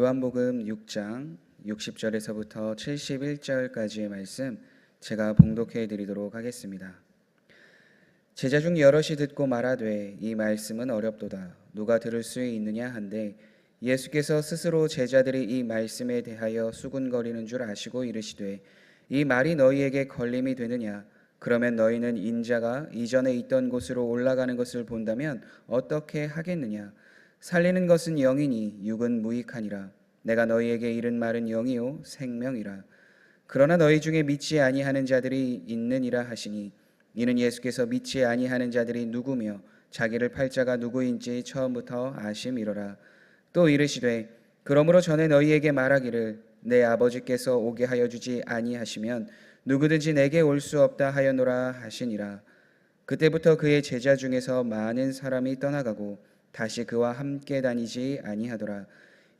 요한복음 6장 60절에서부터 71절까지의 말씀 제가 봉독해 드리도록 하겠습니다. 제자 중 여럿이 듣고 말하되 이 말씀은 어렵도다 누가 들을 수 있느냐 한데 예수께서 스스로 제자들이 이 말씀에 대하여 수군거리는 줄 아시고 이르시되 이 말이 너희에게 걸림이 되느냐 그러면 너희는 인자가 이전에 있던 곳으로 올라가는 것을 본다면 어떻게 하겠느냐 살리는 것은 영이니 육은 무익하니라 내가 너희에게 이른 말은 영이요 생명이라 그러나 너희 중에 믿지 아니하는 자들이 있느니라 하시니 이는 예수께서 믿지 아니하는 자들이 누구며 자기를 팔 자가 누구인지 처음부터 아심이로라. 또 이르시되 그러므로 전에 너희에게 말하기를 내 아버지께서 오게 하여 주지 아니하시면 누구든지 내게 올 수 없다 하였노라 하시니라. 그때부터 그의 제자 중에서 많은 사람이 떠나가고 다시 그와 함께 다니지 아니하더라.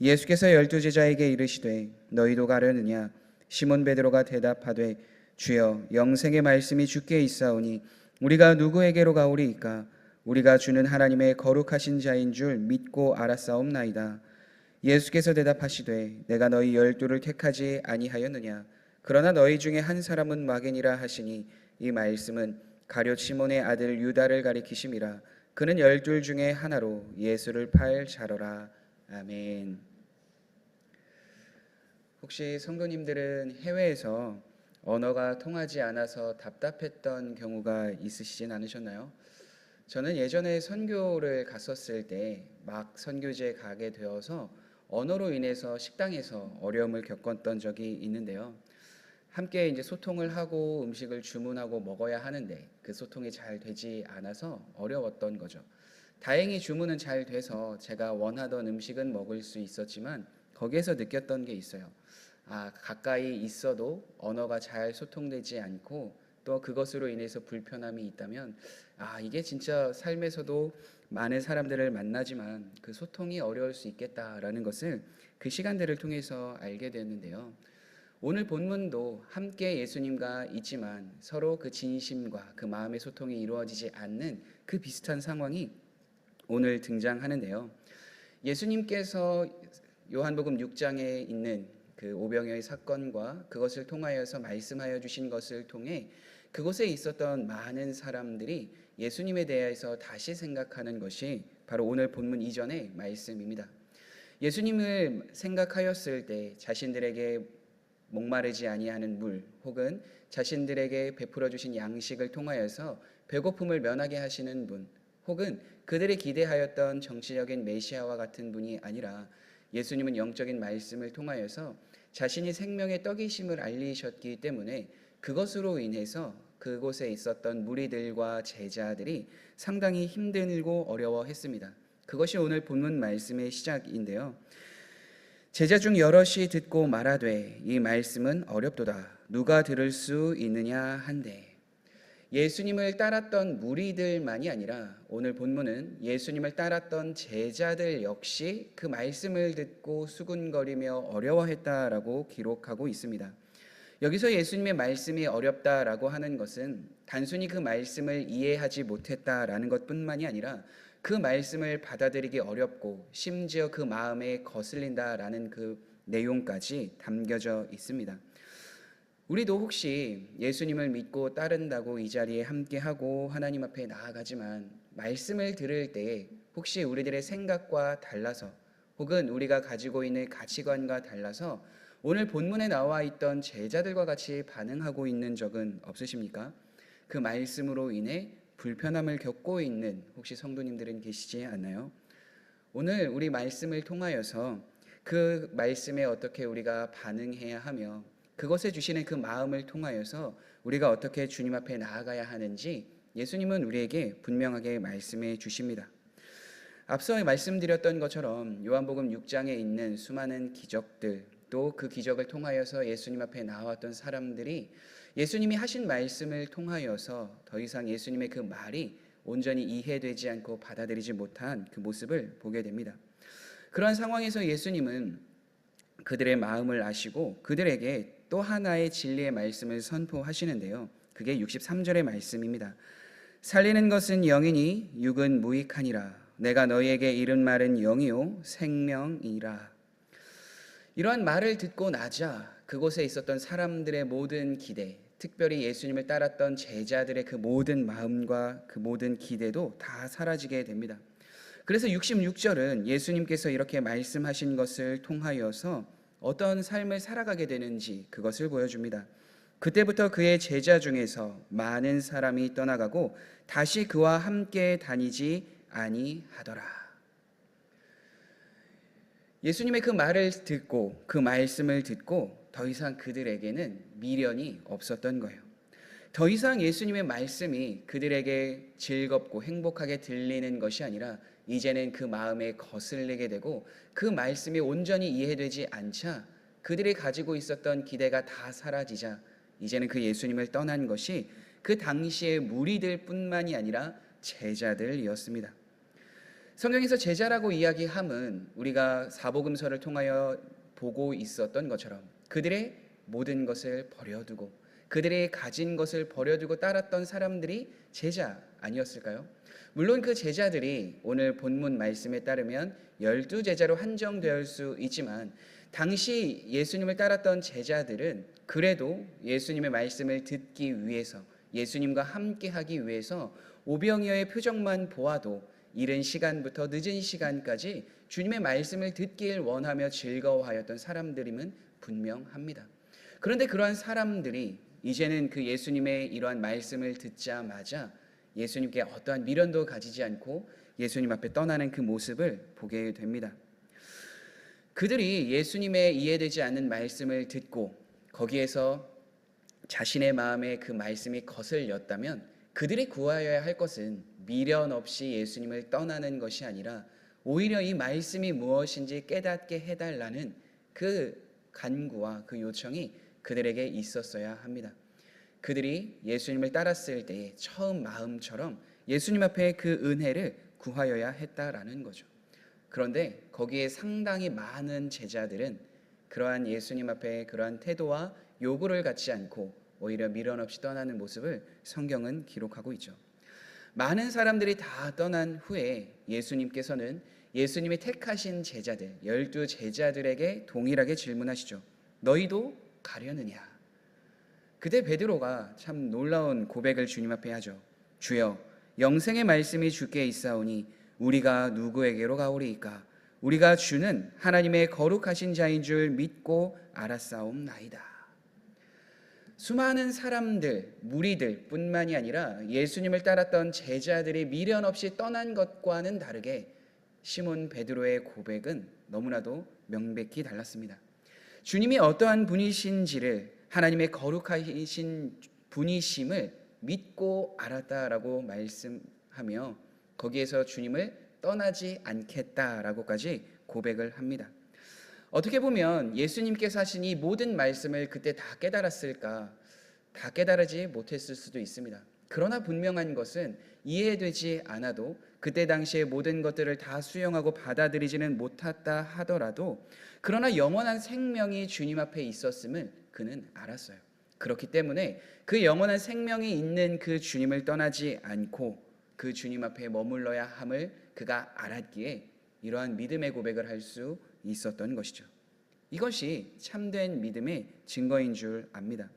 예수께서 12제자에게 이르시되 너희도 가려느냐 시몬 베드로가 대답하되 주여 영생의 말씀이 주께 있사오니 우리가 누구에게로 가오리이까 우리가 주는 하나님의 거룩하신 자인 줄 믿고 알았사옵나이다. 예수께서 대답하시되 내가 너희 12를 택하지 아니하였느냐 그러나 너희 중에 한 사람은 마귀니라 하시니 이 말씀은 가룟 시몬의 아들 유다를 가리키심이라. 그는 12 중에 하나로 예수를 팔 자로라. 아멘. 혹시 성도님들은 해외에서 언어가 통하지 않아서 답답했던 경우가 있으시진 않으셨나요? 저는 예전에 선교를 갔었을 때 막 선교지에 가게 되어서 언어로 인해서 식당에서 어려움을 겪었던 적이 있는데요. 함께 이제 소통을 하고 음식을 주문하고 먹어야 하는데 그 소통이 잘 되지 않아서 어려웠던 거죠. 다행히 주문은 잘 돼서 제가 원하던 음식은 먹을 수 있었지만 거기에서 느꼈던 게 있어요. 가까이 있어도 언어가 잘 소통되지 않고 또 그것으로 인해서 불편함이 있다면 이게 진짜 삶에서도 많은 사람들을 만나지만 그 소통이 어려울 수 있겠다라는 것을 그 시간들을 통해서 알게 되었는데요. 오늘 본문도 함께 예수님과 있지만 서로 그 진심과 그 마음의 소통이 이루어지지 않는 그 비슷한 상황이 오늘 등장하는데요. 예수님께서 요한복음 6장에 있는 그 오병이어의 사건과 그것을 통하여서 말씀하여 주신 것을 통해 그곳에 있었던 많은 사람들이 예수님에 대해서 다시 생각하는 것이 바로 오늘 본문 이전의 말씀입니다. 예수님을 생각하였을 때 자신들에게 목마르지 아니하는 물 혹은 자신들에게 베풀어 주신 양식을 통하여서 배고픔을 면하게 하시는 분 혹은 그들이 기대하였던 정치적인 메시아와 같은 분이 아니라 예수님은 영적인 말씀을 통하여서 자신이 생명의 떡이심을 알리셨기 때문에 그것으로 인해서 그곳에 있었던 무리들과 제자들이 상당히 힘들고 어려워했습니다. 그것이 오늘 본문 말씀의 시작인데요. 제자 중 여럿이 듣고 말하되 이 말씀은 어렵도다 누가 들을 수 있느냐 한데 예수님을 따랐던 무리들만이 아니라 오늘 본문은 예수님을 따랐던 제자들 역시 그 말씀을 듣고 수군거리며 어려워했다라고 기록하고 있습니다. 여기서 예수님의 말씀이 어렵다라고 하는 것은 단순히 그 말씀을 이해하지 못했다라는 것뿐만이 아니라 그 말씀을 받아들이기 어렵고 심지어 그 마음에 거슬린다라는 그 내용까지 담겨져 있습니다. 우리도 혹시 예수님을 믿고 따른다고 이 자리에 함께하고 하나님 앞에 나아가지만 말씀을 들을 때 혹시 우리들의 생각과 달라서 혹은 우리가 가지고 있는 가치관과 달라서 오늘 본문에 나와 있던 제자들과 같이 반응하고 있는 적은 없으십니까? 그 말씀으로 인해 불편함을 겪고 있는 혹시 성도님들은 계시지 않나요? 오늘 우리 말씀을 통하여서 그 말씀에 어떻게 우리가 반응해야 하며 그것에 주시는 그 마음을 통하여서 우리가 어떻게 주님 앞에 나아가야 하는지 예수님은 우리에게 분명하게 말씀해 주십니다. 앞서 말씀드렸던 것처럼 요한복음 6장에 있는 수많은 기적들 또 그 기적을 통하여서 예수님 앞에 나왔던 사람들이 예수님이 하신 말씀을 통하여서 더 이상 예수님의 그 말이 온전히 이해되지 않고 받아들이지 못한 그 모습을 보게 됩니다. 그러한 상황에서 예수님은 그들의 마음을 아시고 그들에게 또 하나의 진리의 말씀을 선포하시는데요. 그게 63절의 말씀입니다. 살리는 것은 영이니 육은 무익하니라. 내가 너희에게 이른 말은 영이요 생명이라. 이러한 말을 듣고 나자 그곳에 있었던 사람들의 모든 기대, 특별히 예수님을 따랐던 제자들의 그 모든 마음과 그 모든 기대도 다 사라지게 됩니다. 그래서 66절은 예수님께서 이렇게 말씀하신 것을 통하여서 어떤 삶을 살아가게 되는지 그것을 보여줍니다. 그때부터 그의 제자 중에서 많은 사람이 떠나가고 다시 그와 함께 다니지 아니하더라. 예수님의 그 말을 듣고 그 말씀을 듣고 더 이상 그들에게는 미련이 없었던 거예요. 더 이상 예수님의 말씀이 그들에게 즐겁고 행복하게 들리는 것이 아니라 이제는 그 마음에 거슬리게 되고 그 말씀이 온전히 이해되지 않자 그들이 가지고 있었던 기대가 다 사라지자 이제는 그 예수님을 떠난 것이 그 당시의 무리들뿐만이 아니라 제자들이었습니다. 성경에서 제자라고 이야기함은 우리가 사복음서를 통하여 보고 있었던 것처럼 그들의 모든 것을 버려두고 그들이 가진 것을 버려두고 따랐던 사람들이 제자 아니었을까요? 물론 그 제자들이 오늘 본문 말씀에 따르면 12제자로 한정될 수 있지만 당시 예수님을 따랐던 제자들은 그래도 예수님의 말씀을 듣기 위해서 예수님과 함께하기 위해서 오병이어의 표정만 보아도 이른 시간부터 늦은 시간까지 주님의 말씀을 듣길 원하며 즐거워하였던 사람들임은 분명합니다. 그런데 그러한 사람들이 이제는 그 예수님의 이러한 말씀을 듣자마자 예수님께 어떠한 미련도 가지지 않고 예수님 앞에 떠나는 그 모습을 보게 됩니다. 그들이 예수님의 이해되지 않는 말씀을 듣고 거기에서 자신의 마음에 그 말씀이 거슬렸다면 그들이 구하여야 할 것은 미련 없이 예수님을 떠나는 것이 아니라 오히려 이 말씀이 무엇인지 깨닫게 해달라는 그 간구와 그 요청이 그들에게 있었어야 합니다. 그들이 예수님을 따랐을 때의 처음 마음처럼 예수님 앞에 그 은혜를 구하여야 했다라는 거죠. 그런데 거기에 상당히 많은 제자들은 그러한 예수님 앞에 그러한 태도와 요구를 갖지 않고 오히려 미련 없이 떠나는 모습을 성경은 기록하고 있죠. 많은 사람들이 다 떠난 후에 예수님께서는 예수님이 택하신 제자들 12제자들에게 동일하게 질문하시죠. 너희도 가려느냐? 그때 베드로가 참 놀라운 고백을 주님 앞에 하죠. 주여, 영생의 말씀이 주께 있사오니 우리가 누구에게로 가오리이까? 우리가 주는 하나님의 거룩하신 자인 줄 믿고 알았사옵나이다. 수많은 사람들, 무리들 뿐만이 아니라 예수님을 따랐던 제자들이 미련 없이 떠난 것과는 다르게 시몬 베드로의 고백은 너무나도 명백히 달랐습니다. 주님이 어떠한 분이신지를 하나님의 거룩하신 분이심을 믿고 알았다라고 말씀하며 거기에서 주님을 떠나지 않겠다라고까지 고백을 합니다. 어떻게 보면 예수님께서 하신 이 모든 말씀을 그때 다 깨달았을까? 다 깨달지 못했을 수도 있습니다. 그러나 분명한 것은 이해되지 않아도 그때 당시에 모든 것들을 다 수용하고 받아들이지는 못했다 하더라도 그러나 영원한 생명이 주님 앞에 있었음을 그는 알았어요. 그렇기 때문에 그 영원한 생명이 있는 그 주님을 떠나지 않고 그 주님 앞에 머물러야 함을 그가 알았기에 이러한 믿음의 고백을 할 수 있었던 것이죠. 이것이 참된 믿음의 증거인 줄 압니다.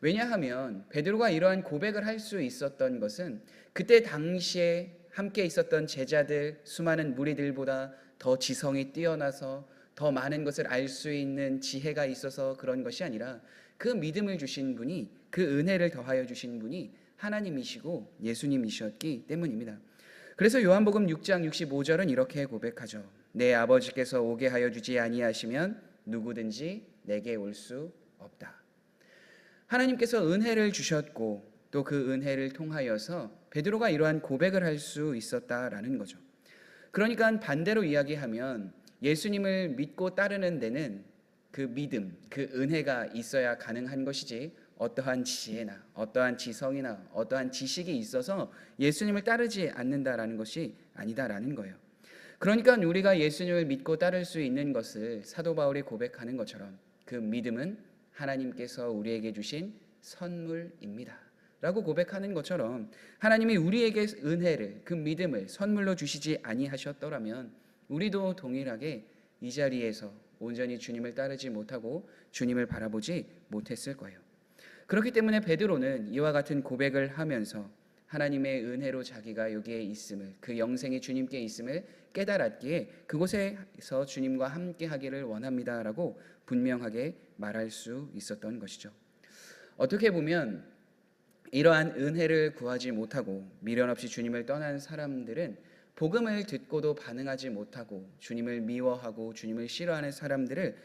왜냐하면 베드로가 이러한 고백을 할 수 있었던 것은 그때 당시에 함께 있었던 제자들 수많은 무리들보다 더 지성이 뛰어나서 더 많은 것을 알 수 있는 지혜가 있어서 그런 것이 아니라 그 믿음을 주신 분이 그 은혜를 더하여 주신 분이 하나님이시고 예수님이셨기 때문입니다. 그래서 요한복음 6장 65절은 이렇게 고백하죠. 내 아버지께서 오게 하여 주지 아니하시면 누구든지 내게 올 수 없다. 하나님께서 은혜를 주셨고 또 그 은혜를 통하여서 베드로가 이러한 고백을 할 수 있었다라는 거죠. 그러니까 반대로 이야기하면 예수님을 믿고 따르는 데는 그 믿음, 그 은혜가 있어야 가능한 것이지 어떠한 지혜나 어떠한 지성이나 어떠한 지식이 있어서 예수님을 따르지 않는다라는 것이 아니다라는 거예요. 그러니까 우리가 예수님을 믿고 따를 수 있는 것을 사도 바울이 고백하는 것처럼 그 믿음은 하나님께서 우리에게 주신 선물입니다 라고 고백하는 것처럼 하나님이 우리에게 은혜를 그 믿음을 선물로 주시지 아니하셨더라면 우리도 동일하게 이 자리에서 온전히 주님을 따르지 못하고 주님을 바라보지 못했을 거예요. 그렇기 때문에 베드로는 이와 같은 고백을 하면서 하나님의 은혜로 자기가 여기에 있음을, 그 영생의 주님께 있음을 깨달았기에 그곳에서 주님과 함께 하기를 원합니다라고 분명하게 말할 수 있었던 것이죠. 어떻게 보면 이러한 은혜를 구하지 못하고 미련 없이 주님을 떠난 사람들은 복음을 듣고도 반응하지 못하고 주님을 미워하고 주님을 싫어하는 사람들을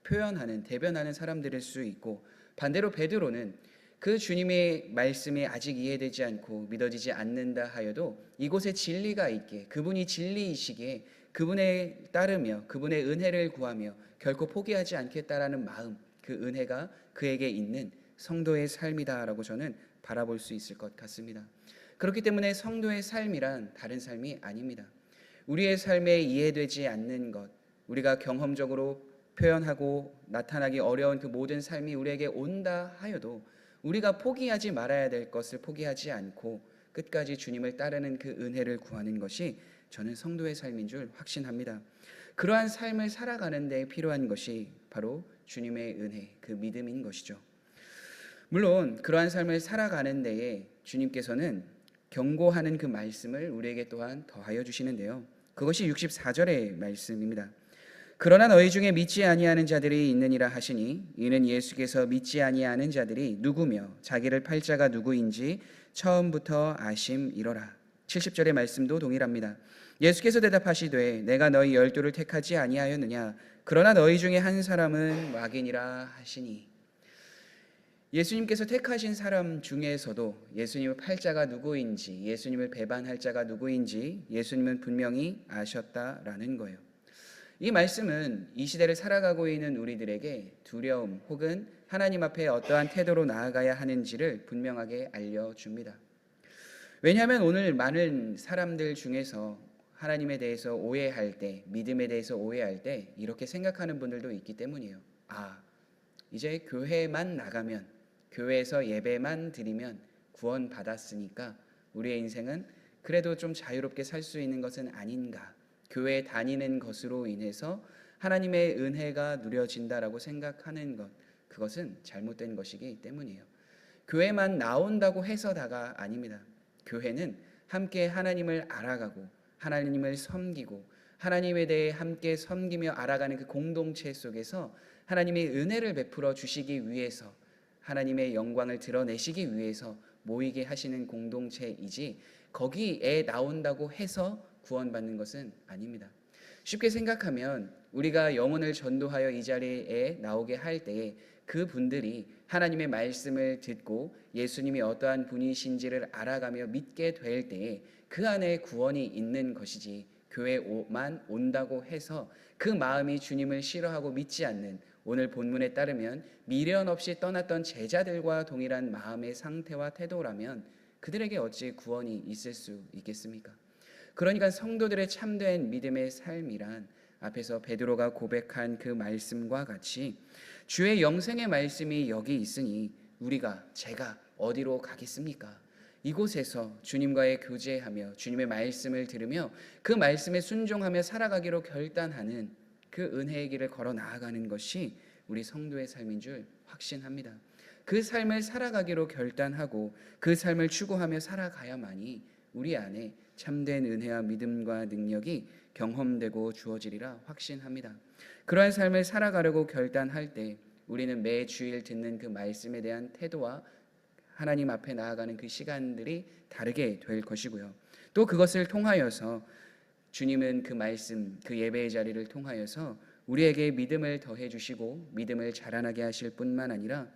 표현하는, 대변하는 사람들일 수 있고, 반대로 베드로는 그 주님의 말씀이 아직 이해되지 않고 믿어지지 않는다 하여도 이곳에 진리가 있기에, 그분이 진리이시기에 그분에 따르며 그분의 은혜를 구하며 결코 포기하지 않겠다라는 마음, 그 은혜가 그에게 있는 성도의 삶이다라고 저는 바라볼 수 있을 것 같습니다. 그렇기 때문에 성도의 삶이란 다른 삶이 아닙니다. 우리의 삶에 이해되지 않는 것, 우리가 경험적으로 표현하고 나타나기 어려운 그 모든 삶이 우리에게 온다 하여도 우리가 포기하지 말아야 될 것을 포기하지 않고 끝까지 주님을 따르는 그 은혜를 구하는 것이 저는 성도의 삶인 줄 확신합니다. 그러한 삶을 살아가는 데 필요한 것이 바로 주님의 은혜, 그 믿음인 것이죠. 물론 그러한 삶을 살아가는 데에 주님께서는 경고하는 그 말씀을 우리에게 또한 더하여 주시는데요. 그것이 64절의 말씀입니다. 그러나 너희 중에 믿지 아니하는 자들이 있느니라 하시니, 이는 예수께서 믿지 아니하는 자들이 누구며 자기를 팔 자가 누구인지 처음부터 아심이로라. 70절의 말씀도 동일합니다. 예수께서 대답하시되 내가 너희 12를 택하지 아니하였느냐, 그러나 너희 중에 한 사람은 악인이라 하시니. 예수님께서 택하신 사람 중에서도 예수님을 팔 자가 누구인지, 예수님을 배반할 자가 누구인지 예수님은 분명히 아셨다라는 거예요. 이 말씀은 이 시대를 살아가고 있는 우리들에게 두려움 혹은 하나님 앞에 어떠한 태도로 나아가야 하는지를 분명하게 알려줍니다. 왜냐하면 오늘 많은 사람들 중에서 하나님에 대해서 오해할 때, 믿음에 대해서 오해할 때 이렇게 생각하는 분들도 있기 때문이에요. 이제 교회만 나가면, 교회에서 예배만 드리면 구원 받았으니까 우리의 인생은 그래도 좀 자유롭게 살 수 있는 것은 아닌가, 교회에 다니는 것으로 인해서 하나님의 은혜가 누려진다라고 생각하는 것, 그것은 잘못된 것이기 때문이에요. 교회만 나온다고 해서 다가 아닙니다. 교회는 함께 하나님을 알아가고 하나님을 섬기고 하나님에 대해 함께 섬기며 알아가는 그 공동체 속에서 하나님의 은혜를 베풀어 주시기 위해서, 하나님의 영광을 드러내시기 위해서 모이게 하시는 공동체이지, 거기에 나온다고 해서 구원받는 것은 아닙니다. 쉽게 생각하면 우리가 영혼을 전도하여 이 자리에 나오게 할 때에 그분들이 하나님의 말씀을 듣고 예수님이 어떠한 분이신지를 알아가며 믿게 될 때에 그 안에 구원이 있는 것이지, 교회만 온다고 해서 그 마음이 주님을 싫어하고 믿지 않는, 오늘 본문에 따르면 미련 없이 떠났던 제자들과 동일한 마음의 상태와 태도라면 그들에게 어찌 구원이 있을 수 있겠습니까? 그러니까 성도들의 참된 믿음의 삶이란 앞에서 베드로가 고백한 그 말씀과 같이 주의 영생의 말씀이 여기 있으니 제가 어디로 가겠습니까? 이곳에서 주님과의 교제하며 주님의 말씀을 들으며 그 말씀에 순종하며 살아가기로 결단하는 그 은혜의 길을 걸어 나아가는 것이 우리 성도의 삶인 줄 확신합니다. 그 삶을 살아가기로 결단하고 그 삶을 추구하며 살아가야만이 우리 안에 참된 은혜와 믿음과 능력이 경험되고 주어지리라 확신합니다. 그러한 삶을 살아가려고 결단할 때 우리는 매 주일 듣는 그 말씀에 대한 태도와 하나님 앞에 나아가는 그 시간들이 다르게 될 것이고요. 또 그것을 통하여서 주님은 그 말씀, 그 예배의 자리를 통하여서 우리에게 믿음을 더해 주시고 믿음을 자라나게 하실 뿐만 아니라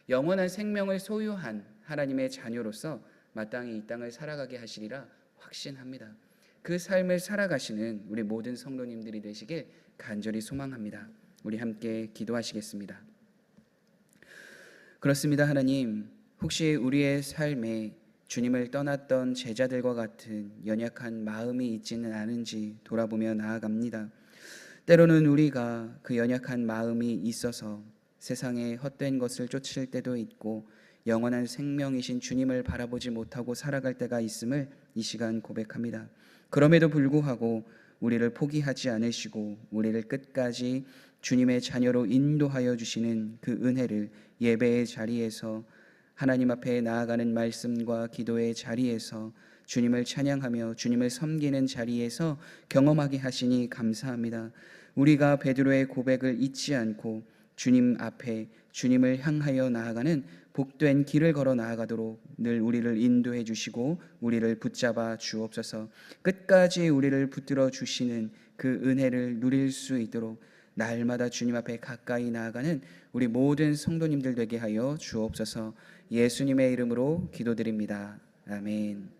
영원한 생명을 소유한 하나님의 자녀로서 마땅히 이 땅을 살아가게 하시리라 확신합니다. 그 삶을 살아가시는 우리 모든 성도님들이 되시길 간절히 소망합니다. 우리 함께 기도하시겠습니다. 그렇습니다. 하나님, 혹시 우리의 삶에 주님을 떠났던 제자들과 같은 연약한 마음이 있지는 않은지 돌아보며 나아갑니다. 때로는 우리가 그 연약한 마음이 있어서 세상의 헛된 것을 쫓을 때도 있고 영원한 생명이신 주님을 바라보지 못하고 살아갈 때가 있음을 이 시간 고백합니다. 그럼에도 불구하고 우리를 포기하지 않으시고 우리를 끝까지 주님의 자녀로 인도하여 주시는 그 은혜를 예배의 자리에서, 하나님 앞에 나아가는 말씀과 기도의 자리에서, 주님을 찬양하며 주님을 섬기는 자리에서 경험하게 하시니 감사합니다. 우리가 베드로의 고백을 잊지 않고 주님 앞에 주님을 향하여 나아가는 복된 길을 걸어 나아가도록 늘 우리를 인도해 주시고 우리를 붙잡아 주옵소서. 끝까지 우리를 붙들어 주시는 그 은혜를 누릴 수 있도록 날마다 주님 앞에 가까이 나아가는 우리 모든 성도님들 되게 하여 주옵소서. 예수님의 이름으로 기도드립니다. 아멘.